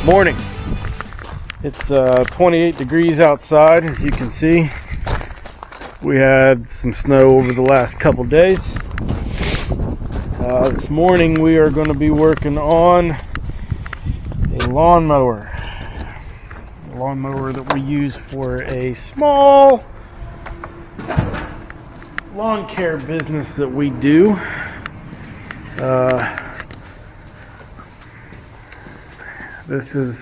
Morning. It's 28 degrees outside, as you can see. We had some snow over the last couple days. This morning we are going to be working on a lawnmower. A lawnmower that we use for a small lawn care business that we do. This is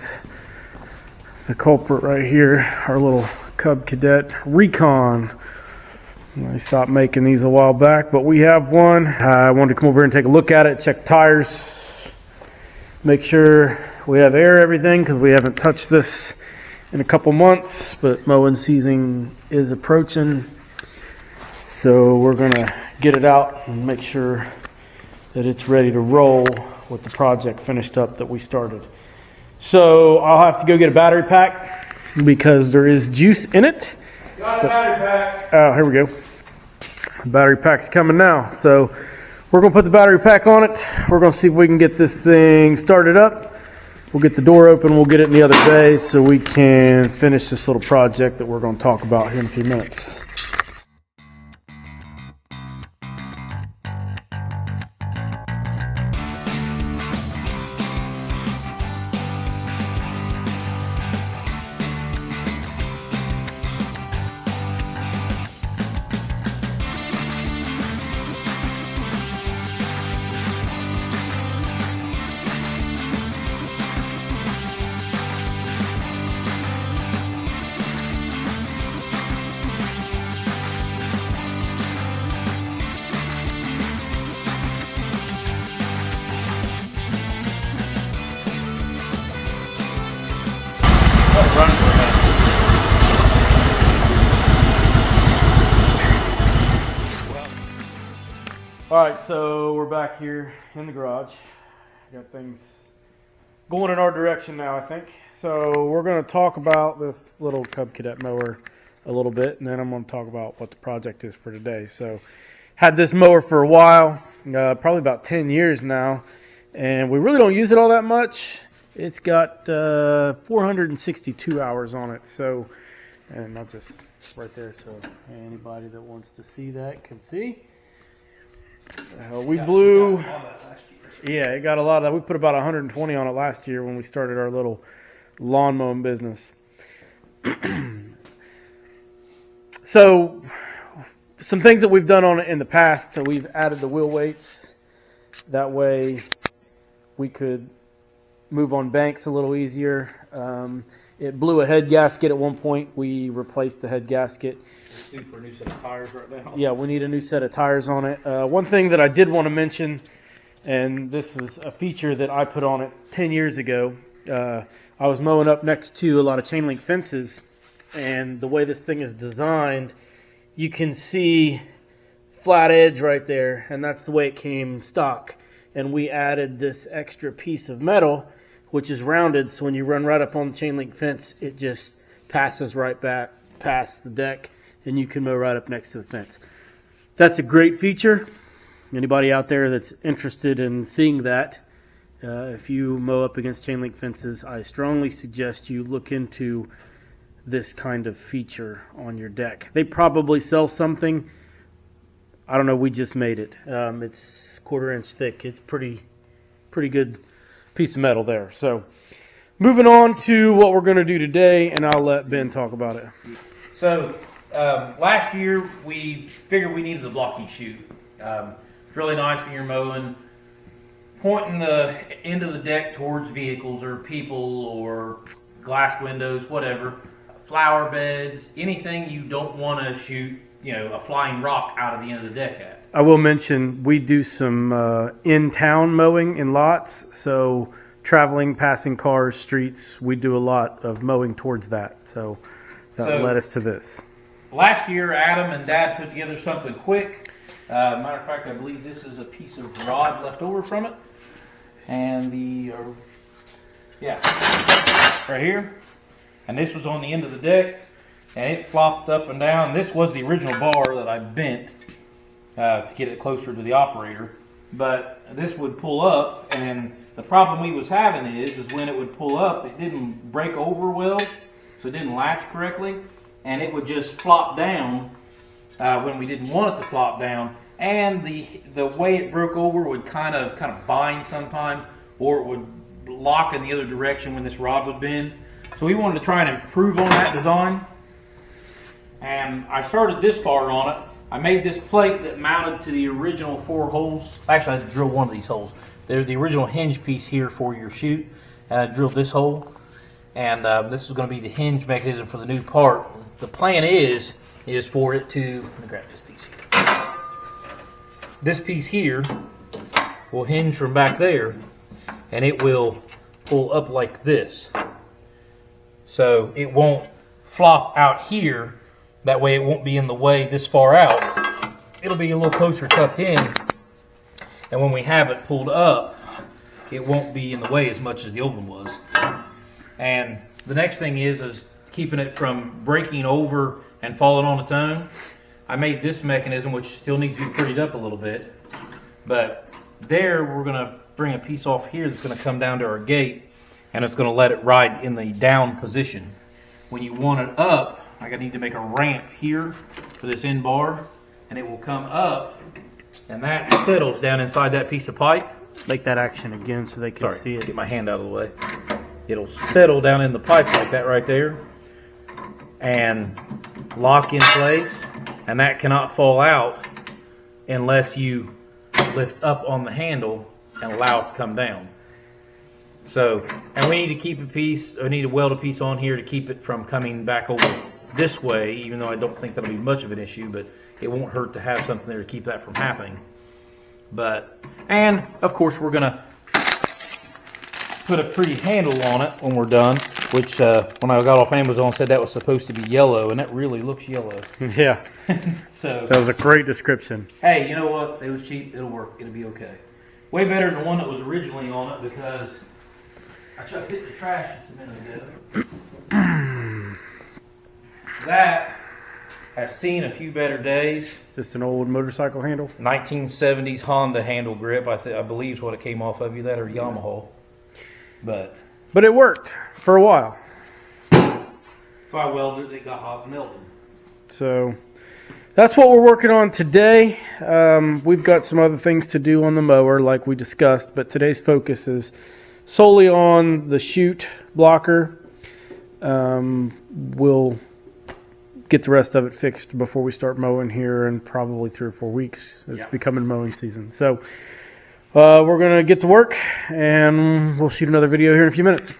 the culprit right here, our little Cub Cadet Recon. I stopped making these a while back, but we have one. I wanted to come over here and take a look at it, check tires, make sure we have everything, because we haven't touched this in a couple months, but mowing season is approaching. So we're going to get it out and make sure that it's ready to roll with the project finished up that we started. So I'll have to go get a battery pack because there is juice in it. Got a battery pack. Oh, here we go. The battery pack's coming now. So we're going to put the battery pack on it. We're going to see if we can get this thing started up. We'll get the door open. We'll get it in the other bay so we can finish this little project that we're going to talk about here in a few minutes. Alright, so we're back here in the garage. Got things going in our direction now, I think. So we're going to talk about this little Cub Cadet mower a little bit, and then I'm going to talk about what the project is for today. So had this mower for a while, probably about 10 years now, and we really don't use it all that much. It's got 462 hours on it, so, and I'll just right there so anybody that wants to see that can see. We blew, yeah, it got a lot of that. We put about 120 on it last year when we started our little lawn mowing business. So, some things that we've done on it in the past. So we've added the wheel weights. That way we could move on banks a little easier. It blew a head gasket at one point. We replaced the head gasket. Due for a new set of tires right now. Yeah, we need a new set of tires on it. One thing that I did want to mention, and this was a feature that I put on it 10 years ago. I was mowing up next to a lot of chain link fences, and the way this thing is designed, you can see flat edge right there, and that's the way it came stock. And we added this extra piece of metal, which is rounded, so when you run right up on the chain link fence, it just passes right back past the deck, and you can mow right up next to the fence. That's a great feature. Anybody out there that's interested in seeing that, if you mow up against chain link fences, I strongly suggest you look into this kind of feature on your deck. They probably sell something. I don't know, we just made it. It's 1/4 inch thick. It's pretty good piece of metal there. So moving on to what we're going to do today, and I'll let Ben talk about it. So last year we figured we needed a blocky chute. It's really nice when you're mowing, pointing the end of the deck towards vehicles or people or glass windows, whatever, flower beds, anything you don't want to shoot, a flying rock out of the end of the deck at. I will mention we do some in-town mowing in lots, so traveling, passing cars, streets, we do a lot of mowing towards that. So that led us to this. Last year, Adam and Dad put together something quick. Matter of fact, I believe this is a piece of rod left over from it. And right here. And this was on the end of the deck. And it flopped up and down. This was the original bar that I bent to get it closer to the operator. but this would pull up, and the problem we was having is when it would pull up, it didn't break over well, so it didn't latch correctly, and it would just flop down when we didn't want it to flop down, and the way it broke over would kind of bind sometimes, or it would lock in the other direction when this rod would bend. So we wanted to try and improve on that design, and I started this part on it. I made this plate that mounted to the original 4 holes. Actually, I had to drill one of these holes. They're the original hinge piece here for your chute, and I drilled this hole, and this is going to be the hinge mechanism for the new part. The plan is for it to, let me grab this piece here. This piece here will hinge from back there, and it will pull up like this. So it won't flop out here. That way it won't be in the way this far out. It'll be a little closer tucked in. And when we have it pulled up, it won't be in the way as much as the old one was. And the next thing is keeping it from breaking over and falling on its own. I made this mechanism, which still needs to be prettied up a little bit. But there, we're going to bring a piece off here that's going to come down to our gate, and it's going to let it ride in the down position. When you want it up, I need to make a ramp here for this end bar, and it will come up, and that settles down inside that piece of pipe. Make that action again so they can see it. Get my hand out of the way. It'll settle down in the pipe like that right there, and lock in place, and that cannot fall out unless you lift up on the handle and allow it to come down. So, and we need to keep a piece, or need to weld a piece on here to keep it from coming back over this way, even though I don't think that'll be much of an issue, but it won't hurt to have something there to keep that from happening. But, and of course we're gonna put a pretty handle on it when we're done, which when I got off Amazon said that was supposed to be yellow, and that really looks yellow. Yeah. So that was a great description. Hey, you know what? It was cheap. It'll work. It'll be okay. Way better than the one that was originally on it, because I chucked it in the trash just a minute ago. That has seen a few better days. Just an old motorcycle handle? 1970s Honda handle grip, I believe is what it came off of, you that or Yamaha. But it worked for a while. So I welded it, it got hot and melted. So that's what we're working on today. We've got some other things to do on the mower like we discussed, but today's focus is solely on the chute blocker. We'll get the rest of it fixed before we start mowing here in probably 3 or 4 weeks. It's becoming mowing season. So we're going to get to work, and we'll shoot another video here in a few minutes.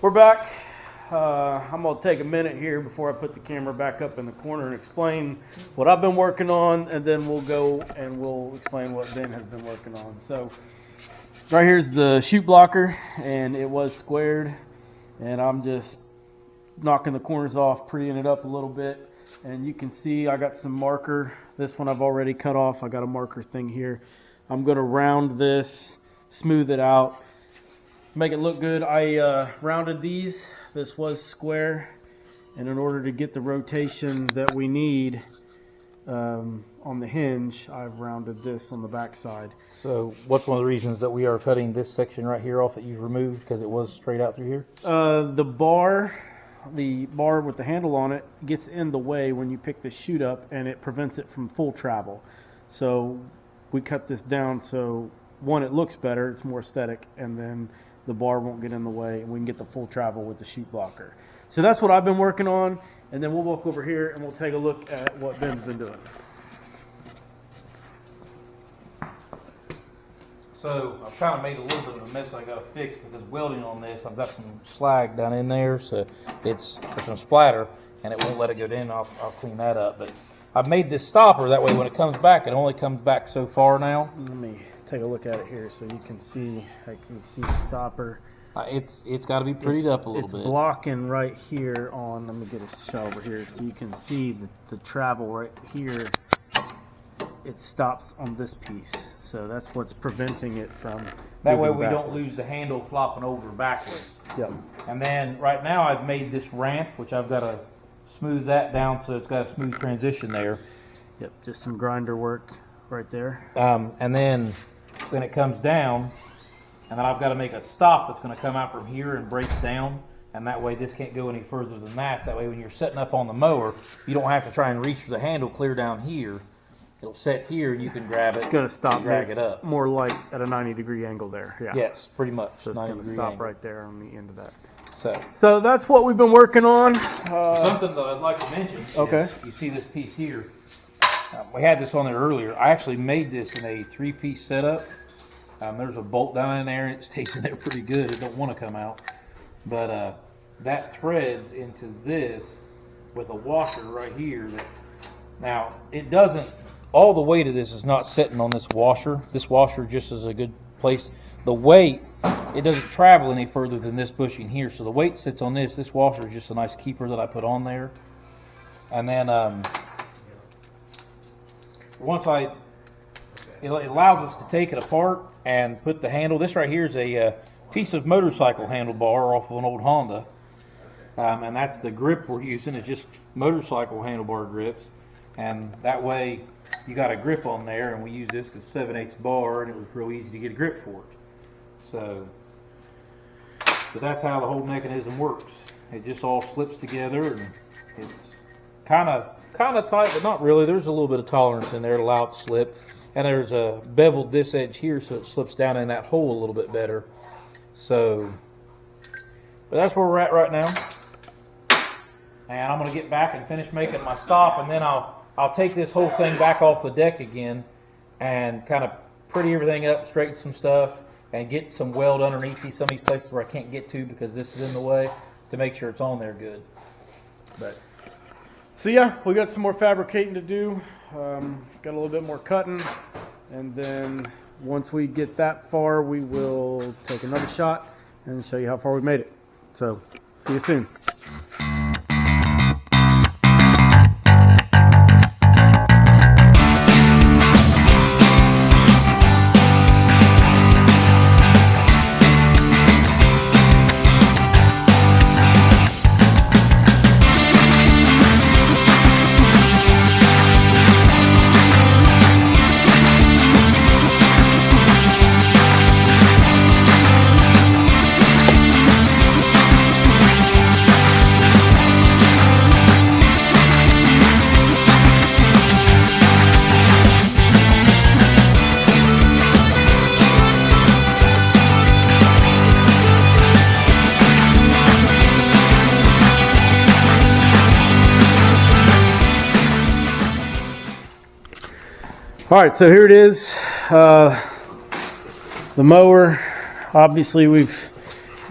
We're back. I'm going to take a minute here before I put the camera back up in the corner and explain what I've been working on, and then we'll go and we'll explain what Ben has been working on. So right here's the chute blocker, and it was squared, and I'm just knocking the corners off, prettying it up a little bit, and you can see I got some marker. This one I've already cut off. I got a marker thing here. I'm going to round this, smooth it out, make it look good. I rounded these. This was square, and in order to get the rotation that we need on the hinge, I've rounded this on the back side. So what's one of the reasons that we are cutting this section right here off that you've removed, because it was straight out through here? The bar with the handle on it gets in the way when you pick the chute up, and it prevents it from full travel. So we cut this down so one, it looks better, it's more aesthetic, and then the bar won't get in the way, and we can get the full travel with the chute blocker. So that's what I've been working on, and then we'll walk over here and we'll take a look at what Ben's been doing. So I've kind of made a little bit of a mess I got to fix because welding on this, I've got some slag down in there, so it's some splatter, and it won't let it go down. I'll clean that up. But I've made this stopper that way when it comes back, it only comes back so far now. Let me take a look at it here so you can see. I can see the stopper. It's got to be prettied up a little bit. It's blocking right here on. Let me get a shot over here so you can see the travel right here. It stops on this piece, so that's what's preventing it from. That way we don't lose the handle flopping over backwards. Yep. And then right now I've made this ramp, which I've got to smooth that down so it's got a smooth transition there. Yep. Just some grinder work right there. And then when it comes down, and then I've got to make a stop that's going to come out from here and break down, and that way this can't go any further than that. That way when you're setting up on the mower, you don't have to try and reach for the handle clear down here. It'll set here and you can grab it. It's going to stop, drag it up. More like at a 90-degree angle there. Yeah. Yes, pretty much. So it's going to stop right there on the end of that. So that's what we've been working on. Something that I'd like to mention. Okay. Is you see this piece here. We had this on there earlier. I actually made this in a 3-piece setup. There's a bolt down in there, and it stays in there pretty good. It don't want to come out. But that threads into this with a washer right here. Now, it doesn't, all the weight of this is not sitting on this washer. This washer just is a good place. The weight, it doesn't travel any further than this bushing here. So the weight sits on this. This washer is just a nice keeper that I put on there. And then it allows us to take it apart and put the handle. This right here is a piece of motorcycle handlebar off of an old Honda. And that's the grip we're using. It's just motorcycle handlebar grips. And that way you got a grip on there, and we use this because 7/8 bar, and it was real easy to get a grip for it. So, but that's how the whole mechanism works. It just all slips together, and it's kind of tight, but not really. There's a little bit of tolerance in there to allow it to slip. And there's a beveled this edge here, so it slips down in that hole a little bit better. So, but that's where we're at right now. And I'm going to get back and finish making my stop, and then I'll take this whole thing back off the deck again and kind of pretty everything up, straighten some stuff, and get some weld underneath some of these places where I can't get to because this is in the way, to make sure it's on there good. But so yeah, we got some more fabricating to do. Got a little bit more cutting, and then once we get that far, we will take another shot and show you how far we made it. So see you soon. All right, so here it is, the mower. Obviously, we've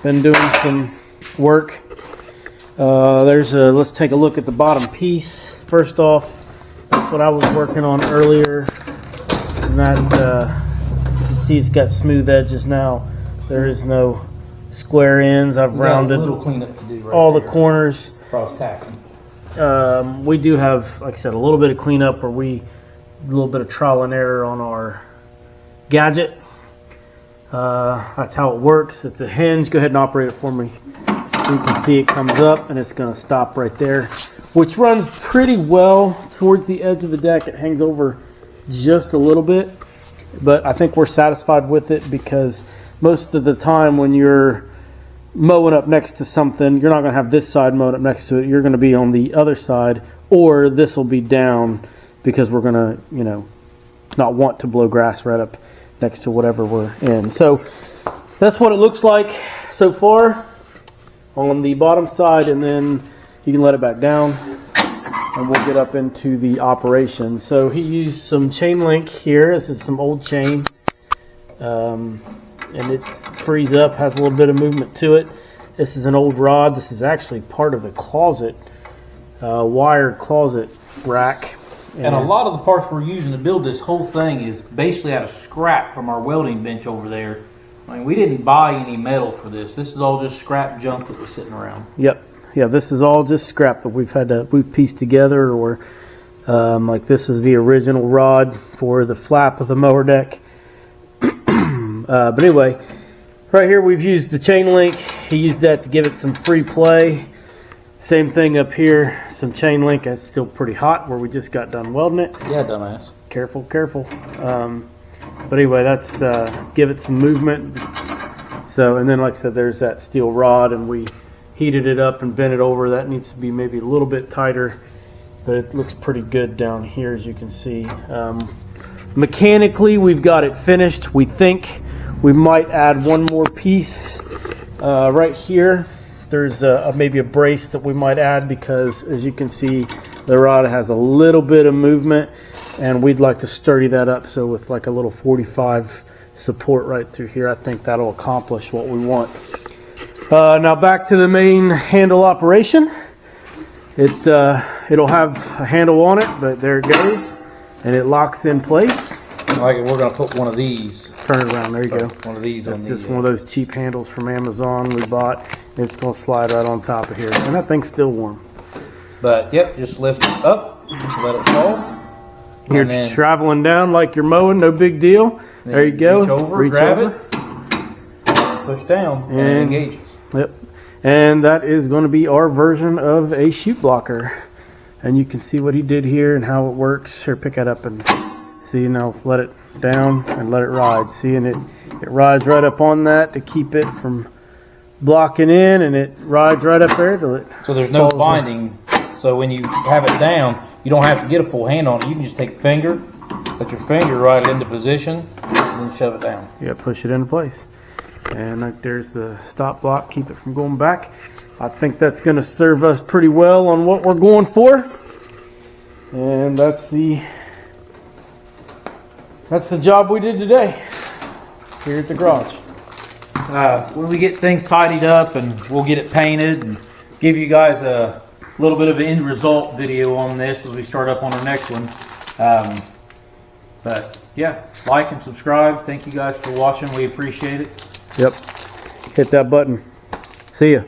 been doing some work. Let's take a look at the bottom piece. First off, that's what I was working on earlier. And that, you can see it's got smooth edges now. There is no square ends. I've rounded a little cleanup to do right all there. The corners. Cross tacking. We do have, like I said, a little bit of cleanup where a little bit of trial and error on our gadget. That's how it works. It's a hinge. Go ahead and operate it for me. You can see it comes up and it's going to stop right there, which runs pretty well towards the edge of the deck. It hangs over just a little bit, but I think we're satisfied with it because most of the time when you're mowing up next to something, you're not going to have this side mowed up next to it. You're going to be on the other side, or this will be down because we're going to, not want to blow grass right up next to whatever we're in. So that's what it looks like so far on the bottom side, and then you can let it back down and we'll get up into the operation. So he used some chain link here. This is some old chain, and it frees up, has a little bit of movement to it. This is an old rod. This is actually part of the closet, wired closet rack. And a lot of the parts we're using to build this whole thing is basically out of scrap from our welding bench over there. I mean, we didn't buy any metal for this. This is all just scrap junk that was sitting around. Yep. Yeah, this is all just scrap that we've pieced together, or like this is the original rod for the flap of the mower deck. But anyway, right here we've used the chain link. He used that to give it some free play. Same thing up here, some chain link. That's still pretty hot where we just got done welding it. Yeah, dumbass. Careful, careful. But anyway, that's give it some movement. So, and then like I said, there's that steel rod, and we heated it up and bent it over. That needs to be maybe a little bit tighter, but it looks pretty good down here, as you can see. Mechanically, we've got it finished. We think we might add one more piece right here. There's maybe a brace that we might add, because as you can see, the rod has a little bit of movement, and we'd like to sturdy that up. So with like a little 45 support right through here, I think that'll accomplish what we want. Now back to the main handle operation. It'll have a handle on it, but there it goes, and it locks in place. Like we're going to put one of these. Turn it around. There you go. One of these. That's just one of those cheap handles from Amazon we bought. It's going to slide right on top of here, and that thing's still warm. But yep, just lift it up, let it fall. You're traveling down like you're mowing, no big deal. There you go. Reach over, grab it, push down, and it engages. Yep. And that is going to be our version of a chute blocker. And you can see what he did here and how it works. Here, pick that up and see. Now let it down and let it ride. See, and it rides right up on that to keep it from blocking in, and it rides right up there till it. So there's no binding. So when you have it down, you don't have to get a full hand on it. You can just take a finger, put your finger right into position, and then shove it down. Yeah, push it into place. And like there's the stop block, keep it from going back. I think that's going to serve us pretty well on what we're going for. And that's the job we did today here at the garage. When we get things tidied up, and we'll get it painted and give you guys a little bit of an end result video on this as we start up on our next one. But yeah, like and subscribe. Thank you guys for watching. We appreciate it. Yep. Hit that button. See ya.